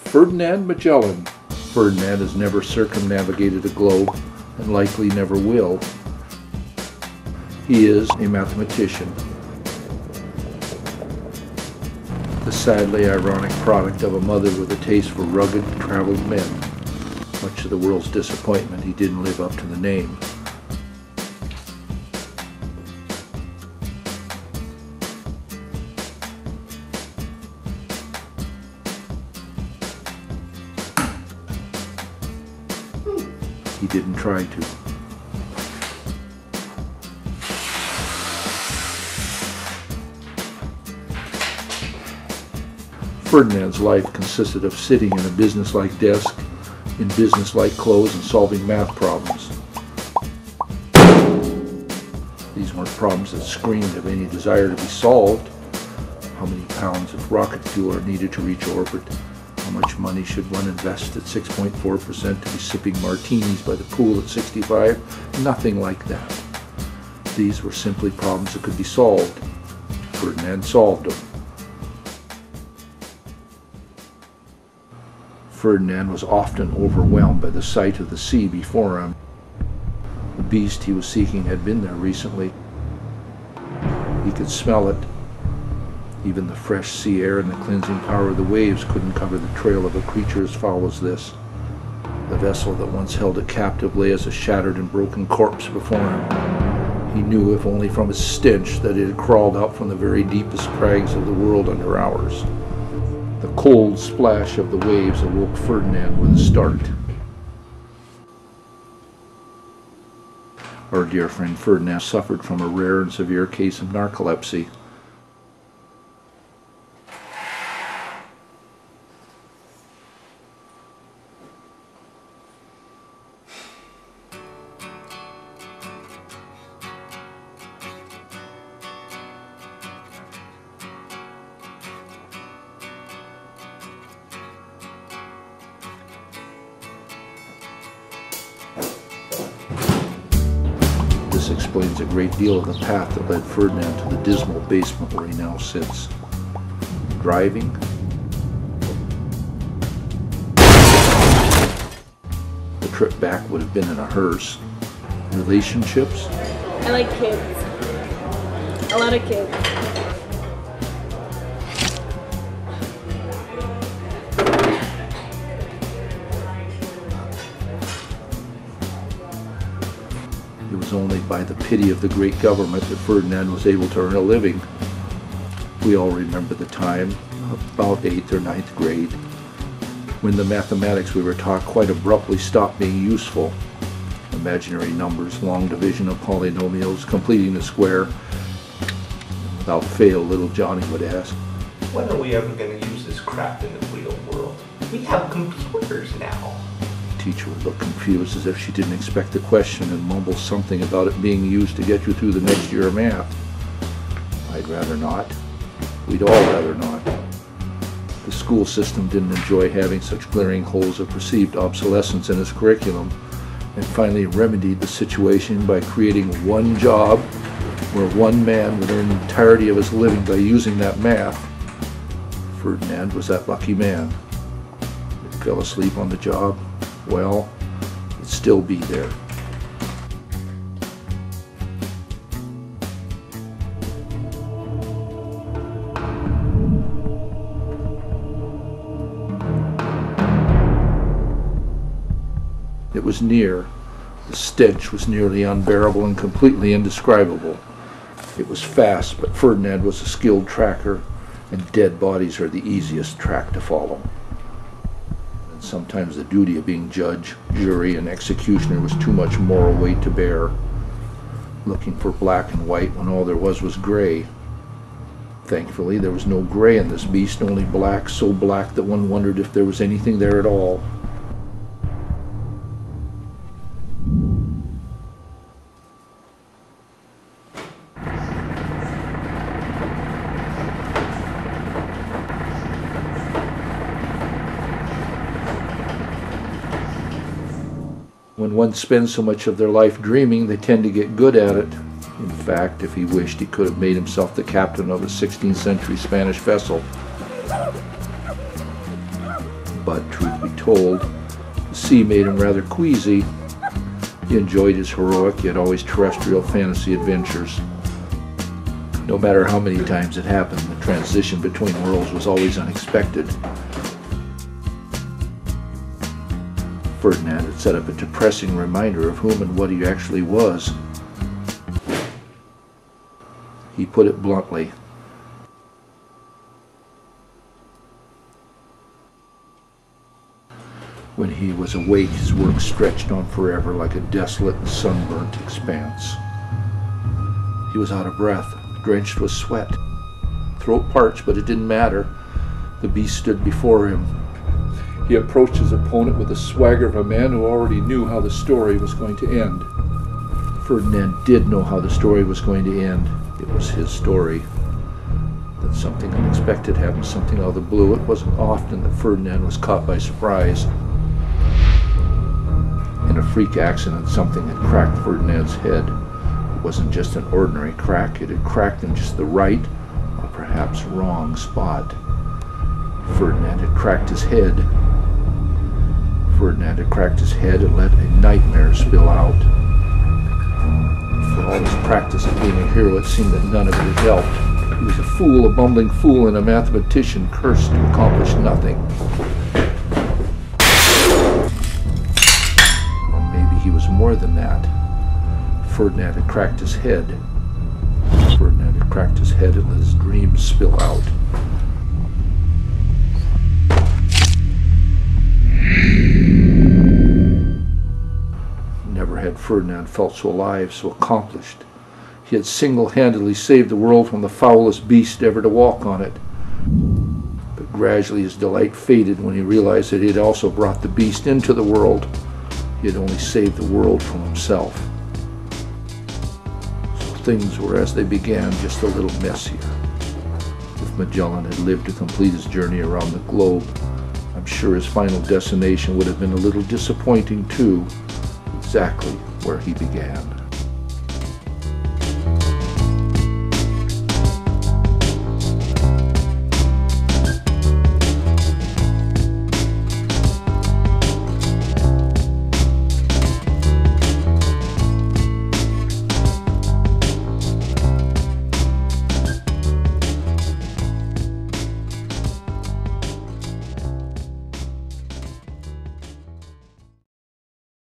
Ferdinand Magellan. Ferdinand has never circumnavigated a globe and likely never will. He is a mathematician, the sadly ironic product of a mother with a taste for rugged, traveled men. Much to the world's disappointment, he didn't live up to the name. He didn't try to. Ferdinand's life consisted of sitting in a business-like desk, in business-like clothes, and solving math problems. These weren't problems that screamed of any desire to be solved. How many pounds of rocket fuel are needed to reach orbit? How much money should one invest at 6.4% to be sipping martinis by the pool at 65? Nothing like that. These were simply problems that could be solved. Ferdinand solved them. Ferdinand was often overwhelmed by the sight of the sea before him. The beast he was seeking had been there recently. He could smell it. Even the fresh sea air and the cleansing power of the waves couldn't cover the trail of a creature as foul as this. The vessel that once held it captive lay as a shattered and broken corpse before him. He knew, if only from its stench, that it had crawled out from the very deepest crags of the world under ours. The cold splash of the waves awoke Ferdinand with a start. Our dear friend Ferdinand suffered from a rare and severe case of narcolepsy. This explains a great deal of the path that led Ferdinand to the dismal basement where he now sits. Driving, the trip back would have been in a hearse. Relationships, I like kids. A lot of kids. It was only by the pity of the great government that Ferdinand was able to earn a living. We all remember the time, about 8th or 9th grade, when the mathematics we were taught quite abruptly stopped being useful. Imaginary numbers, long division of polynomials, completing the square. Without fail, little Johnny would ask, "When are we ever going to use this crap in the real world? We have computers now." The teacher would look confused, as if she didn't expect the question, and mumble something about it being used to get you through the next year of math. I'd rather not. We'd all rather not. The school system didn't enjoy having such glaring holes of perceived obsolescence in its curriculum, and finally remedied the situation by creating one job where one man would earn the entirety of his living by using that math. Ferdinand was that lucky man. If he fell asleep on the job, well, it'd still be there. It was near. The stench was nearly unbearable and completely indescribable. It was fast, but Ferdinand was a skilled tracker, and dead bodies are the easiest track to follow. And sometimes the duty of being judge, jury, and executioner was too much moral weight to bear. Looking for black and white when all there was gray. Thankfully, there was no gray in this beast, only black, so black that one wondered if there was anything there at all. When one spends so much of their life dreaming, they tend to get good at it. In fact, if he wished, he could have made himself the captain of a 16th century Spanish vessel. but truth be told, the sea made him rather queasy. He enjoyed his heroic yet always terrestrial fantasy adventures. No matter how many times it happened, the transition between worlds was always unexpected. Ferdinand had set up a depressing reminder of whom and what he actually was. He put it bluntly. When he was awake, his work stretched on forever like a desolate and sunburnt expanse. He was out of breath, drenched with sweat. Throat parched, but it didn't matter. The beast stood before him. He approached his opponent with the swagger of a man who already knew how the story was going to end. Ferdinand did know how the story was going to end. It was his story. Then something unexpected happened, something out of the blue. It wasn't often that Ferdinand was caught by surprise. In a freak accident, something had cracked Ferdinand's head. It wasn't just an ordinary crack. It had cracked in just the right, or perhaps wrong, spot. Ferdinand had cracked his head. Ferdinand had cracked his head and let a nightmare spill out. For all his practice of being a hero, it seemed that none of it had helped. He was a fool, a bumbling fool, and a mathematician cursed to accomplish nothing. He was more than that. Ferdinand had cracked his head. Ferdinand had cracked his head and let his dreams spill out. Never had Ferdinand felt so alive, so accomplished. He had single-handedly saved the world from the foulest beast ever to walk on it. But gradually his delight faded when he realized that he had also brought the beast into the world. He had only saved the world from himself. So things were as they began, just a little messier. If Magellan had lived to complete his journey around the globe, I'm sure his final destination would have been a little disappointing too, exactly where he began.